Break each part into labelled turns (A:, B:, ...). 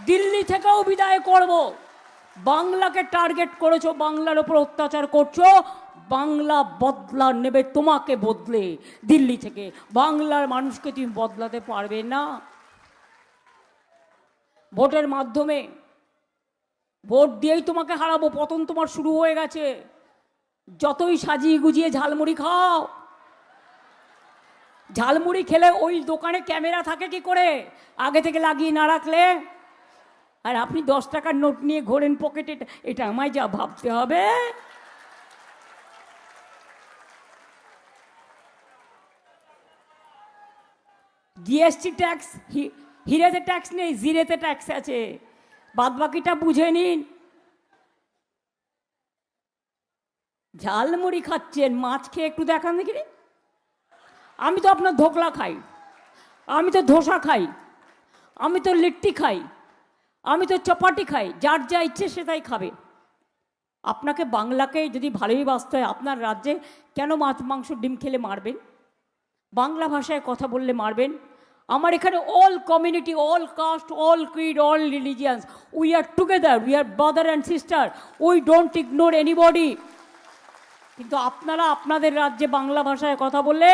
A: দিল্লি থেকেও বিদায় করব। বাংলাকে টার্গেট করেছো, বাংলার ওপর অত্যাচার করছো, বাংলা বদলা নেবে তোমাকে বদলে। দিল্লি থেকে বাংলার মানুষকে তুমি বদলাতে পারবে না। ভোটের মাধ্যমে, ভোট দিয়েই তোমাকে হারাবো। পতন তোমার শুরু হয়ে গেছে। যতই সাজিয়ে গুজিয়ে ঝালমুড়ি খাও, ঝালমুড়ি খেলে ওই দোকানে ক্যামেরা থাকে কি করে আগে থেকে লাগিয়ে না রাখলে? আর আপনি 10 টাকার নোট নিয়ে ঘোরেন পকেটে, এটা আমায় যা ভাবতে হবে। জিএসটি ট্যাক্স, হিরেতে ট্যাক্স নেই, জিরেতে ট্যাক্স আছে, বাদ বাকিটা বুঝে নিন। ঝালমুড়ি খাচ্ছেন, মাছ খেয়ে একটু দেখান দেখি। আমি তো আপনার ধোকলা খাই, আমি তো ধোসা খাই, আমি তো লিট্টি খাই, আমি তো চপাটি খাই। যার যা ইচ্ছে সে তাই খাবে। আপনাকে বাংলাকে যদি ভালোই বাঁচতে হয়, আপনার রাজ্যে কেন মাছ মাংস ডিম খেলে মারবেন? বাংলা ভাষায় কথা বললে মারবেন? আমার এখানে all community, all caste, all creed, all religions, we are together, we are brother and sister, we don't ignore anybody. কিন্তু আপনারা আপনাদের রাজ্যে বাংলা ভাষায় কথা বললে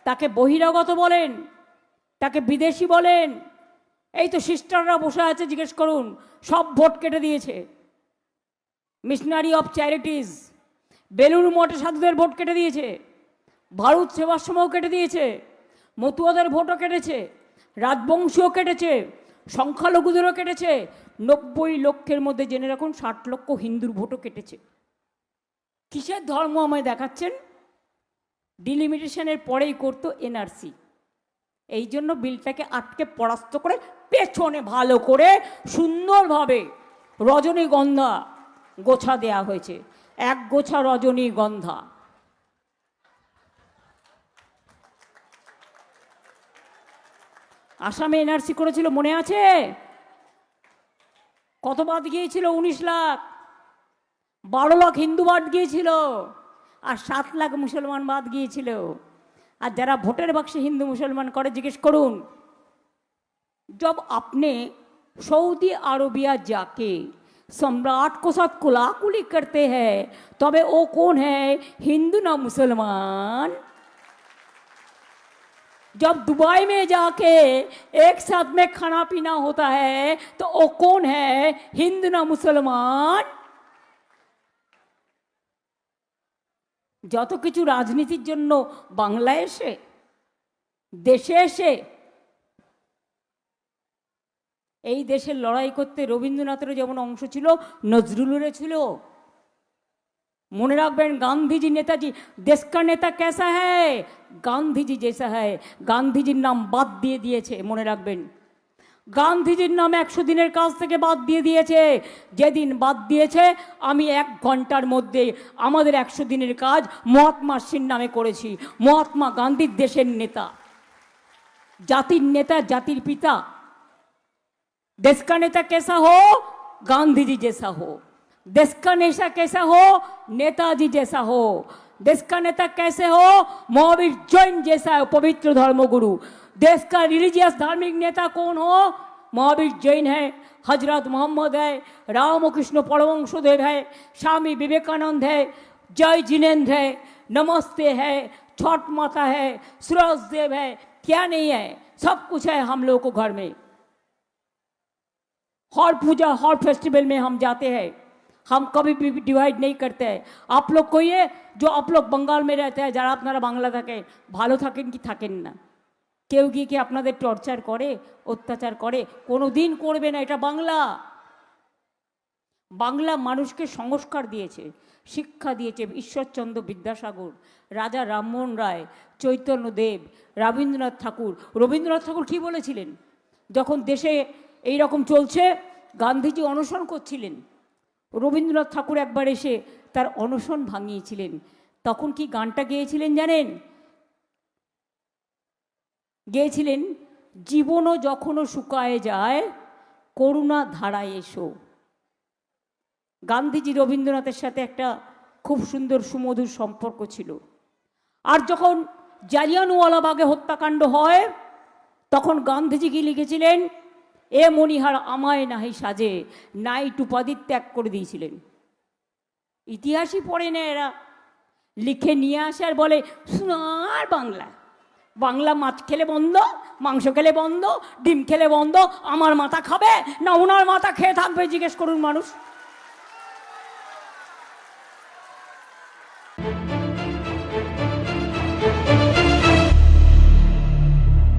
A: তাকে বহিরাগত বলেন, তাকে বিদেশি বলেন। এই তো সিস্টাররা বসে আছে, জিজ্ঞেস করুন, সব ভোট কেটে দিয়েছে। মিশনারি অফ চ্যারিটিজ, বেলুর মঠে সাধুদের ভোট কেটে দিয়েছে, ভারত সেবাশ্রমও কেটে দিয়েছে, মতুয়াদের ভোটও কেটেছে, রাজবংশীও কেটেছে, সংখ্যালঘুদেরও কেটেছে। 90 লক্ষের মধ্যে জেনে রাখুন 60 লক্ষ হিন্দুর ভোটও কেটেছে। কিসের ধর্ম আমায় দেখাচ্ছেন? ডিলিমিটেশনের পরেই করতো এনআরসি। এই জন্য বিলটাকে আটকে পরাস্ত করে পেছনে ভালো করে সুন্দরভাবে রজনীগন্ধা গোছা দেয়া হয়েছে। 1 গোছা রজনীগন্ধা। আসামে এনআরসি করেছিল, মনে আছে? কত বাদ গিয়েছিল? 19 লাখ। 12 লাখ হিন্দু বাদ গিয়েছিল, আর 7 লাখ মুসলমান বাদ গিয়েছিল। আর যারা ভোটের বাক্সে হিন্দু মুসলমান করে, জিজ্ঞেস করুন, जब आपने सऊदी अरबिया जाके सम्राट को साथ कुलाकुली करते हैं, तबे वो कौन है, हिंदू ना मुसलमान? जब दुबई में जाके एक साथ में खाना पीना होता है, तो वो कौन है, हिंदू ना मुसलमान? যত কিছু রাজনীতির জন্য বাংলায় এসে, দেশে এসে, এই দেশের লড়াই করতে রবীন্দ্রনাথেরও যেমন অংশ ছিল, নজরুলেরও ছিল। মনে রাখবেন, গান্ধীজি নেতাজি, দেশ কা নেতা कैसा है, গান্ধীজি जैसा है। গান্ধীজির নাম বাদ দিয়ে দিয়েছে, মনে রাখবেন। গান্ধীজির নাম 100 দিনের কাজ থেকে বাদ দিয়ে দিয়েছে। যেদিন বাদ দিয়েছে, আমি 1 ঘন্টার মধ্যে আমাদের 100 দিনের কাজ মহাত্মা সিং নামে করেছি। মহাত্মা গান্ধীর দেশের নেতা, জাতির নেতা, জাতির পিতা। देश का नेता कैसा हो, गांधी जी जैसा हो। देश का नेता कैसा हो, नेताजी जैसा हो। देश का नेता कैसे हो, महावीर जैन जैसा है, पवित्र धर्मगुरु। देश का रिलीजियस धार्मिक नेता कौन हो, महावीर जैन है, हजरत मोहम्मद है, रामकृष्ण परमहंसदेव है, स्वामी विवेकानंद है, जय जिनेन्द्र है, नमस्ते है, छठ माता है, सूरज देव है। क्या नहीं है, सब कुछ है हम लोगों को घर में। हर पूजा, हर फेस्टिवल में हम जाते हैं, हम कभी भी डिवाइड नहीं करते हैं। आप लोग को ये, जो आप लोग बंगाल में रहते हैं, যারা আপনারা বাংলা থাকে, ভালো থাকেন কি থাকেন না, কেউ গিয়ে কি আপনাদের টর্চার করে, অত্যাচার করে? কোনো দিন করবে না। এটা বাংলা। বাংলা মানুষকে সংস্কার দিয়েছে, শিক্ষা দিয়েছে ঈশ্বরচন্দ্র বিদ্যাসাগর, রাজা রামমোহন রায়, চৈতন্যদেব, রবীন্দ্রনাথ ঠাকুর। রবীন্দ্রনাথ ঠাকুর কী বলেছিলেন যখন দেশে এই রকম চলছে, গান্ধীজি অনশন করছিলেন, রবীন্দ্রনাথ ঠাকুর একবার এসে তার অনশন ভাঙিয়েছিলেন। তখন কি গানটা গেয়েছিলেন জানেন? গেয়েছিলেন, জীবনও যখনও শুকায় যায়, করুণা ধারায় এসো। গান্ধীজি রবীন্দ্রনাথের সাথে একটা খুব সুন্দর সুমধুর সম্পর্ক ছিল। আর যখন জালিয়ানওয়ালাবাগে হত্যাকাণ্ড হয়, তখন গান্ধীজি কি লিখেছিলেন? এ মণিহার আমায় নাহি সাজে, নাইট উপাধি ত্যাগ করে দিয়েছিলেন। ইতিহাসই পড়ে না এরা, লিখে নিয়ে আসে আর বলে সোনার বাংলা। বাংলা মাছ খেলে বন্ধ, মাংস খেলে বন্ধ, ডিম খেলে বন্ধ। আমার মাথা খাবে না ওনার মাথা খেয়ে থাকবে জিজ্ঞেস করুন মানুষ।